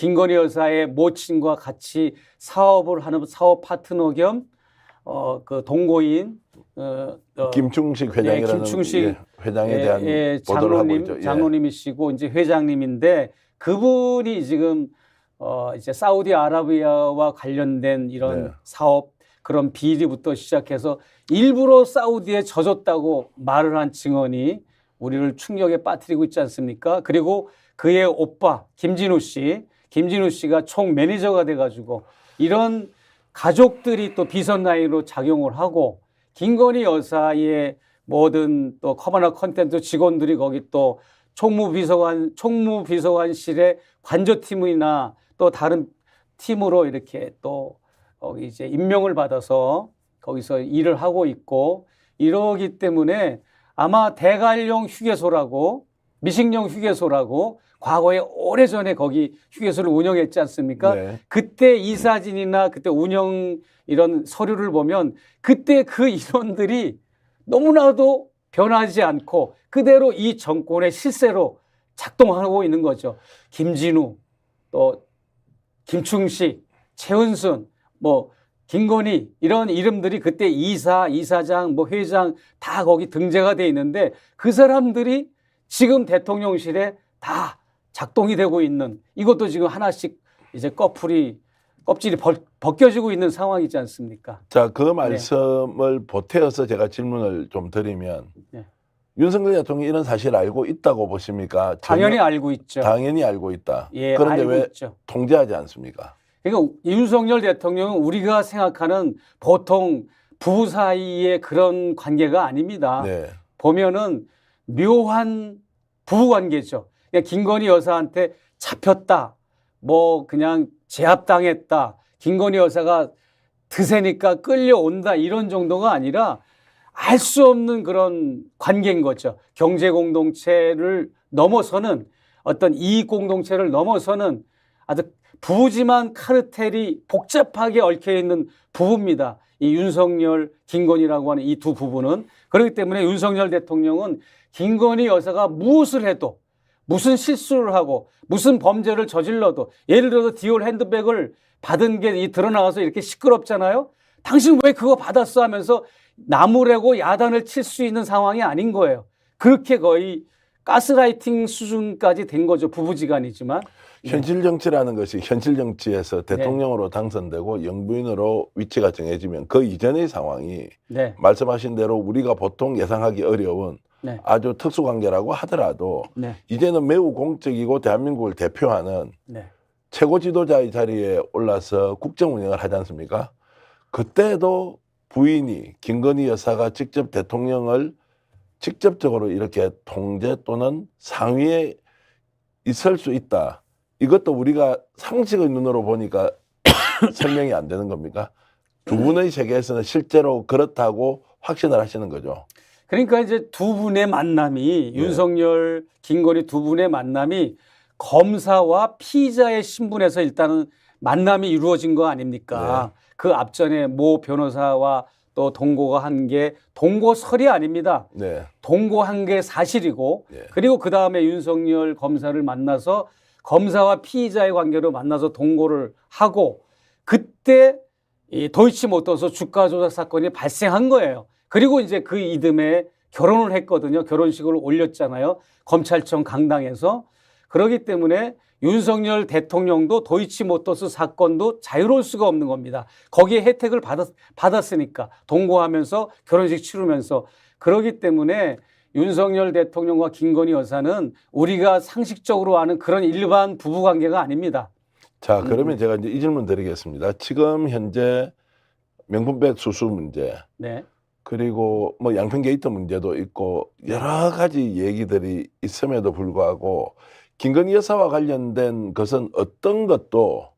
김건희 여사의 모친과 같이 사업을 하는 사업 파트너 겸 그 동거인 김충식 회장이라는 김충식 회장에 대한 보도를 하고 있죠. 장로님이시고 이제 회장님인데 그분이 지금 이제 사우디아라비아와 관련된 이런 사업 그런 비리부터 시작해서 일부러 사우디에 져줬다고 말을 한 증언이 우리를 충격에 빠뜨리고 있지 않습니까? 그리고 그의 오빠 김진우 씨가 총 매니저가 돼가지고 이런 가족들이 또 비선 라인으로 작용을 하고 김건희 여사의 모든 또 커머나 컨텐츠 직원들이 거기 또 총무비서관실의 관저팀이나 또 다른 팀으로 이렇게 또 거기 이제 임명을 받아서 거기서 일을 하고 있고 이러기 때문에 아마 대관령 휴게소라고 미식령 휴게소라고 과거에 오래전에 거기 휴게소를 운영했지 않습니까? 네. 그때 이 사진이나 그때 운영 이런 서류를 보면 그때 그 인원들이 너무나도 변하지 않고 그대로 이 정권의 실세로 작동하고 있는 거죠. 김진우, 또 김충식, 최은순, 뭐 김건희 이런 이름들이 그때 이사장, 뭐 회장 다 거기 등재가 돼 있는데 그 사람들이 지금 대통령실에 다 작동이 되고 있는 이것도 지금 하나씩 이제 껍질이 벗겨지고 있는 상황이지 않습니까? 자, 그 말씀을 보태어서 제가 질문을 좀 드리면 윤석열 대통령이 이런 사실을 알고 있다고 보십니까? 당연히 알고 있죠. 당연히 알고 있다. 예, 그런데 알고 왜 있죠. 통제하지 않습니까? 그러니까 윤석열 대통령은 우리가 생각하는 보통 부부 사이의 그런 관계가 아닙니다. 네. 보면은 묘한 부부 관계죠. 그냥 김건희 여사한테 잡혔다, 뭐 그냥 제압당했다, 김건희 여사가 드세니까 끌려온다 이런 정도가 아니라 알 수 없는 그런 관계인 거죠. 경제 공동체를 넘어서는 어떤 이익 공동체를 넘어서는 아주 부지만 카르텔이 복잡하게 얽혀 있는 부부입니다. 이 윤석열, 김건희라고 하는 이 두 부부는. 그렇기 때문에 윤석열 대통령은 김건희 여사가 무엇을 해도 무슨 실수를 하고 무슨 범죄를 저질러도 예를 들어서 디올 핸드백을 받은 게 드러나와서 이렇게 시끄럽잖아요. 당신 왜 그거 받았어 하면서 나무래고 야단을 칠 수 있는 상황이 아닌 거예요. 그렇게 거의 가스라이팅 수준까지 된 거죠. 부부지간이지만. 현실 정치라는 것이 현실 정치에서 대통령으로 당선되고 영부인으로 위치가 정해지면 그 이전의 상황이 말씀하신 대로 우리가 보통 예상하기 어려운 아주 특수관계라고 하더라도 이제는 매우 공적이고 대한민국을 대표하는 최고 지도자의 자리에 올라서 국정 운영을 하지 않습니까? 그때도 부인이 김건희 여사가 직접 대통령을 직접적으로 이렇게 통제 또는 상위에 있을 수 있다. 이것도 우리가 상식의 눈으로 보니까 설명이 안 되는 겁니까? 두 분의 세계에서는 실제로 그렇다고 확신을 하시는 거죠. 그러니까 이제 두 분의 만남이 윤석열, 김건희 두 분의 만남이 검사와 피의자의 신분에서 일단은 만남이 이루어진 거 아닙니까? 그 앞전에 모 변호사와 또 동거가 한 게 동거설이 아닙니다. 동거한 게 사실이고 그리고 그 다음에 윤석열 검사를 만나서 검사와 피의자의 관계로 만나서 동거를 하고 그때 이 도이치모터스 주가 조작 사건이 발생한 거예요. 그리고 이제 그 이듬해 결혼을 했거든요. 결혼식을 올렸잖아요. 검찰청 강당에서. 그렇기 때문에 윤석열 대통령도 도이치모터스 사건도 자유로울 수가 없는 겁니다. 거기에 혜택을 받았으니까 동거하면서 결혼식 치르면서. 그렇기 때문에 윤석열 대통령과 김건희 여사는 우리가 상식적으로 아는 그런 일반 부부관계가 아닙니다. 자, 그러면 제가 이제 이 질문 드리겠습니다. 지금 현재 명품백 수수 문제 그리고 뭐 양평 게이트 문제도 있고 여러 가지 얘기들이 있음에도 불구하고 김건희 여사와 관련된 것은 어떤 것도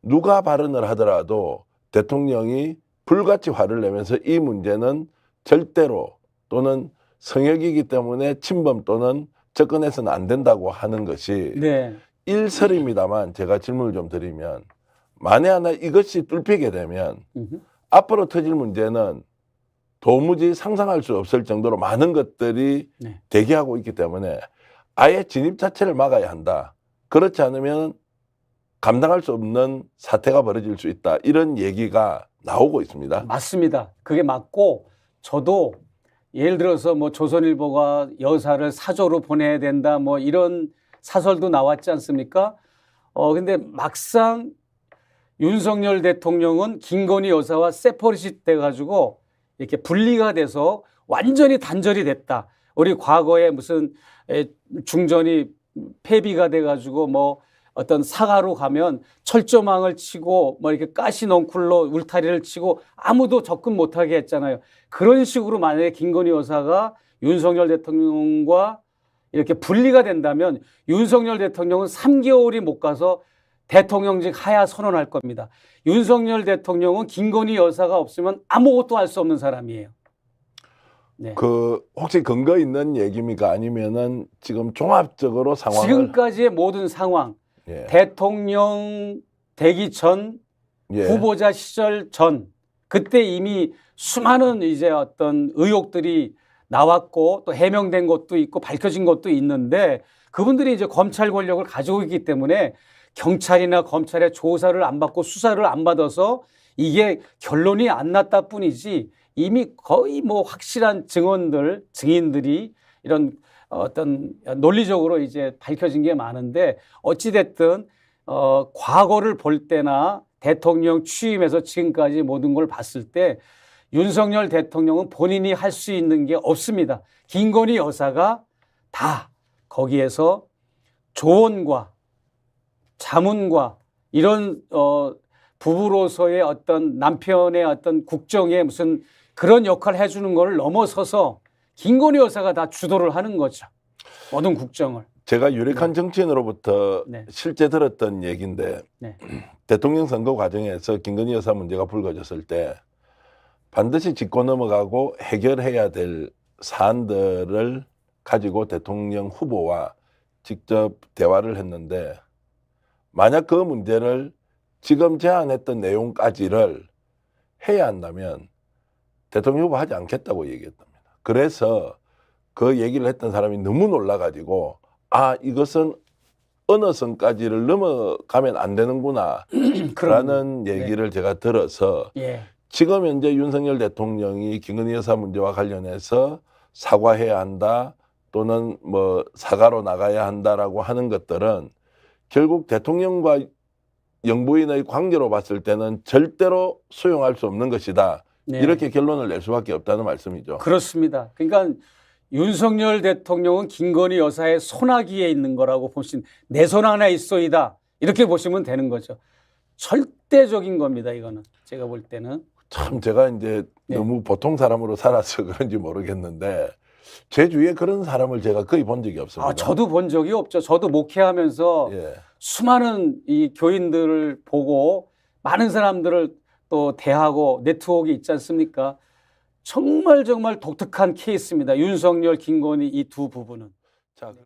누가 발언을 하더라도 대통령이 불같이 화를 내면서 이 문제는 절대로 또는 성역이기 때문에 침범 또는 접근해서는 안 된다고 하는 것이 일설입니다만 제가 질문을 좀 드리면 만에 하나 이것이 뚫히게 되면 앞으로 터질 문제는 도무지 상상할 수 없을 정도로 많은 것들이 대기하고 있기 때문에 아예 진입 자체를 막아야 한다. 그렇지 않으면 감당할 수 없는 사태가 벌어질 수 있다. 이런 얘기가 나오고 있습니다. 맞습니다. 그게 맞고 저도 예를 들어서 뭐 조선일보가 여사를 사조로 보내야 된다 뭐 이런 사설도 나왔지 않습니까? 근데 막상 윤석열 대통령은 김건희 여사와 세퍼릿이 돼가지고 이렇게 분리가 돼서 완전히 단절이 됐다. 우리 과거에 무슨 중전이 폐비가 돼가지고 뭐 어떤 사가로 가면 철조망을 치고 뭐 이렇게 가시넝쿨로 울타리를 치고 아무도 접근 못하게 했잖아요. 그런 식으로 만약에 김건희 여사가 윤석열 대통령과 이렇게 분리가 된다면 윤석열 대통령은 3개월이 못 가서 대통령직 하야 선언할 겁니다. 윤석열 대통령은 김건희 여사가 없으면 아무것도 할 수 없는 사람이에요. 네. 혹시 근거 있는 얘기입니까? 아니면은 지금 종합적으로 상황을 지금까지의 모든 상황, 예. 대통령 되기 전, 예. 후보자 시절 전, 그때 이미 수많은 이제 어떤 의혹들이 나왔고 또 해명된 것도 있고 밝혀진 것도 있는데 그분들이 이제 검찰 권력을 가지고 있기 때문에 경찰이나 검찰의 조사를 안 받고 수사를 안 받아서 이게 결론이 안 났다 뿐이지 이미 거의 뭐 확실한 증인들이 이런 어떤 논리적으로 이제 밝혀진 게 많은데 어찌됐든 과거를 볼 때나 대통령 취임에서 지금까지 모든 걸 봤을 때 윤석열 대통령은 본인이 할 수 있는 게 없습니다. 김건희 여사가 다 거기에서 조언과 자문과 이런 부부로서의 어떤 남편의 어떤 국정에 무슨 그런 역할을 해주는 걸 넘어서서 김건희 여사가 다 주도를 하는 거죠. 모든 국정을. 제가 유력한 정치인으로부터 네. 실제 들었던 얘기인데 네. 대통령 선거 과정에서 김건희 여사 문제가 불거졌을 때 반드시 짚고 넘어가고 해결해야 될 사안들을 가지고 대통령 후보와 직접 대화를 했는데 만약 그 문제를 지금 제안했던 내용까지를 해야 한다면 대통령 후보 하지 않겠다고 얘기했답니다. 그래서 그 얘기를 했던 사람이 너무 놀라가지고 이것은 어느 선까지를 넘어가면 안 되는구나 라는 얘기를 제가 들어서 예. 지금 현재 윤석열 대통령이 김건희 여사 문제와 관련해서 사과해야 한다 또는 뭐 사과로 나가야 한다라고 하는 것들은 결국 대통령과 영부인의 관계로 봤을 때는 절대로 수용할 수 없는 것이다. 네. 이렇게 결론을 낼 수밖에 없다는 말씀이죠. 그렇습니다. 그러니까 윤석열 대통령은 김건희 여사의 손아귀에 있는 거라고 보시면 내 손 안에 있소이다. 이렇게 보시면 되는 거죠. 절대적인 겁니다. 이거는 제가 볼 때는. 참 제가 이제 네. 너무 보통 사람으로 살아서 그런지 모르겠는데 제 주위에 그런 사람을 제가 거의 본 적이 없습니다. 저도 본 적이 없죠. 저도 목회하면서 예. 수많은 이 교인들을 보고 많은 사람들을 또 대하고 네트워크가 있지 않습니까? 정말 독특한 케이스입니다. 윤석열, 김건희 이 두 부부는. 자,